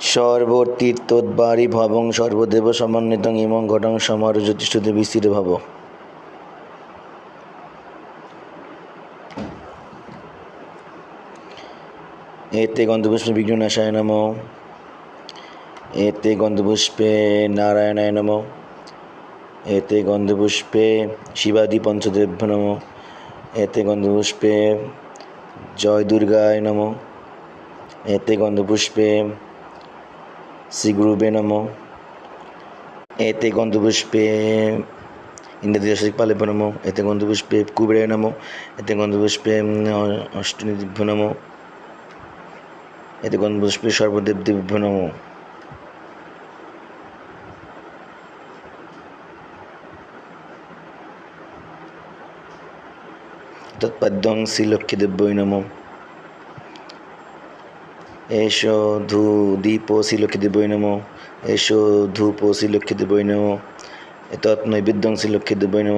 সর্বতীর্থোদ্বারী ভবং সর্বদেব সমন্বিতং ইমং ঘটং সমারো জ্যোতিষ্ঠতে বিস্তৃত ভাব। এতে গন্ধপুষ্পে বিঘ্ননাশায় নমঃ। এতে গন্ধপুষ্পে নারায়ণায় নমঃ। এতে গন্ধপুষ্পে শিবাদি পঞ্চদেভ্যো নমঃ। এতে গন্ধপুষ্পে জয় দুর্গায় নমঃ। এতে গন্ধপুষ্পে শ্রী গুরুবে নমঃ। এতে গন্ধপুষ্পে ইন্দ্রদিশাপালেভ্যো নমঃ। এতে গন্ধপুষ্পে কুবেরায় নমঃ। এতে গন্ধপুষ্পে অষ্টনিধিভ্যো নমঃ। এতে গন্ধপুষ্পে সর্বদেবদেভ্যো নমঃ। তৎপদ্যং শ্রীলক্ষ্মীদেব্যৈ নমঃ। এষো দীপো শ্রীলক্ষ্মীদেব্যৈ নমঃ। এষো ধূপো শ্রীলক্ষ্মীদেব্যৈ নমঃ। এতৎ নৈবেদ্যং শ্রীলক্ষ্মীদেব্যৈ নমঃ।